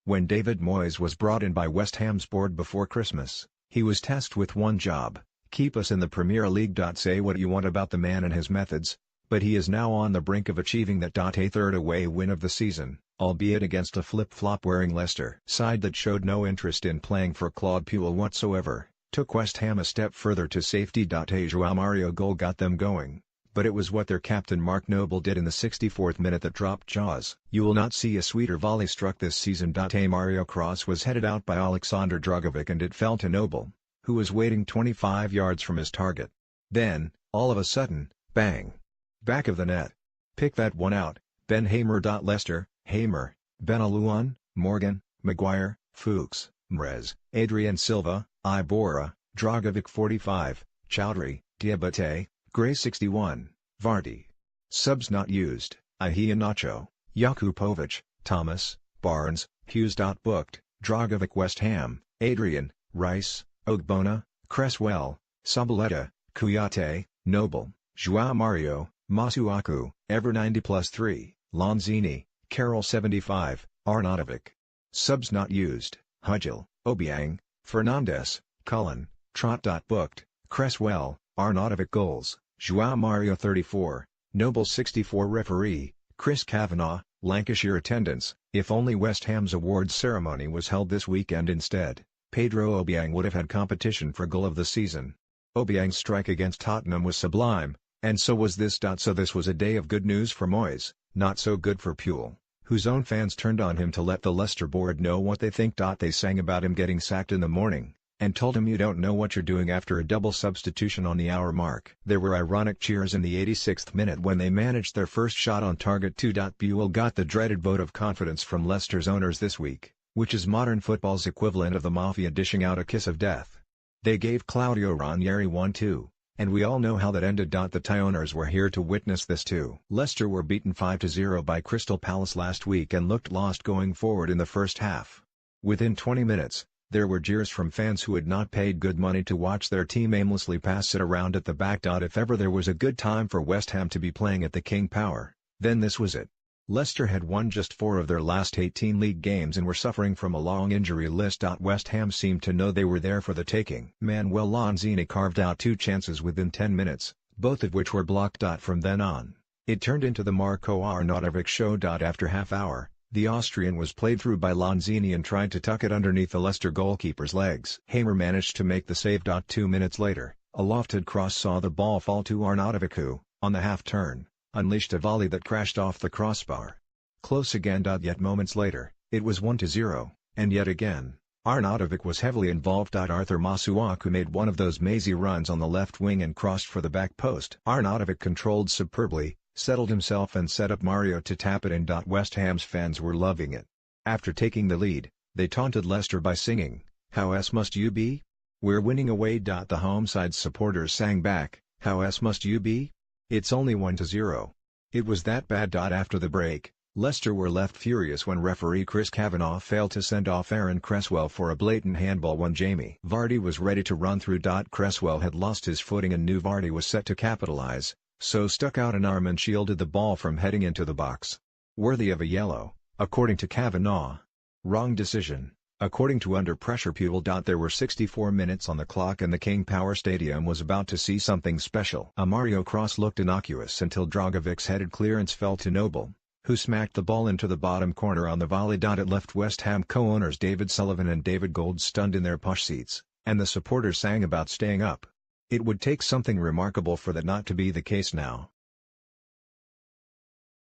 When David Moyes was brought in by West Ham's board before Christmas, he was tasked with one job: keep us in the Premier League. Say what you want about the man and his methods, but he is now on the brink of achieving that. A third away win of the season, albeit against a flip-flop wearing Leicester side that showed no interest in playing for Claude Puel whatsoever, took West Ham a step further to safety. A João Mario goal got them going, but it was what their captain Mark Noble did in the 64th minute that dropped jaws. You will not see a sweeter volley struck this season. A Mario cross was headed out by Aleksandar Dragovic and it fell to Noble, who was waiting 25 yards from his target. Then, all of a sudden, bang! Back of the net. Pick that one out, Ben Hamer. Leicester, Hamer, Benalouan, Morgan, Maguire, Fuchs, Mrez, Adrian Silva, Iborra, Dragovic 45, Chowdhury, Diabate, Gray 61, Vardy. Subs not used: Iheanacho, Jakupovic, Thomas, Barnes, Hughes. Booked: Dragovic. West Ham, Adrian, Rice, Ogbonna, Cresswell, Sabaleta, Kouyaté, Noble, João Mario, Masuaku, Ever 90+3, Lanzini, Carroll 75, Arnautovic. Subs not used: Hudgel, Obiang, Fernandes, Cullen, Trot. Booked: Cresswell, Arnautovic. Goals: João Mario 34, Noble 64. Referee: Chris Kavanagh. Lancashire. Attendance: if only West Ham's awards ceremony was held this weekend instead, Pedro Obiang would have had competition for goal of the season. Obiang's strike against Tottenham was sublime, and so was this. So this was a day of good news for Moyes, not so good for Puel, whose own fans turned on him to let the Leicester board know what they think. They sang about him getting sacked in the morning, and told him you don't know what you're doing after a double substitution on the hour mark. There were ironic cheers in the 86th minute when they managed their first shot on target. Puel got the dreaded vote of confidence from Leicester's owners this week, which is modern football's equivalent of the mafia dishing out a kiss of death. They gave Claudio Ranieri 1-2, and we all know how that ended. The Thai owners were here to witness this too. Leicester were beaten 5-0 by Crystal Palace last week and looked lost going forward in the first half. Within 20 minutes, there were jeers from fans who had not paid good money to watch their team aimlessly pass it around at the back. If ever there was a good time for West Ham to be playing at the King Power, then this was it. Leicester had won just 4 of their last 18 league games and were suffering from a long injury list. West Ham seemed to know they were there for the taking. Manuel Lanzini carved out 2 chances within 10 minutes, both of which were blocked. From then on, it turned into the Marko Arnautovic show. After half hour, the Austrian was played through by Lanzini and tried to tuck it underneath the Leicester goalkeeper's legs. Hamer managed to make the save. 2 minutes later, a lofted cross saw the ball fall to Arnautovic who, on the half-turn, unleashed a volley that crashed off the crossbar. Close again. Yet moments later, it was 1-0, and yet again, Arnautovic was heavily involved. Arthur Masuaku made one of those mazy runs on the left wing and crossed for the back post. Arnautovic controlled superbly, settled himself and set up Mario to tap it in. West Ham's fans were loving it. After taking the lead, they taunted Leicester by singing, "How else must you be? We're winning away." The home side's supporters sang back, "How else must you be? It's only 1-0. It was that bad." After the break, Leicester were left furious when referee Chris Kavanagh failed to send off Aaron Cresswell for a blatant handball when Jamie Vardy was ready to run through. Cresswell had lost his footing and knew Vardy was set to capitalize, so stuck out an arm and shielded the ball from heading into the box. Worthy of a yellow, according to Kavanagh. Wrong decision, according to Under Pressure Puel. There were 64 minutes on the clock and the King Power Stadium was about to see something special. A Mario cross looked innocuous until Dragovic's headed clearance fell to Noble, who smacked the ball into the bottom corner on the volley. It left West Ham co-owners David Sullivan and David Gold stunned in their plush seats, and the supporters sang about staying up. It would take something remarkable for that not to be the case now.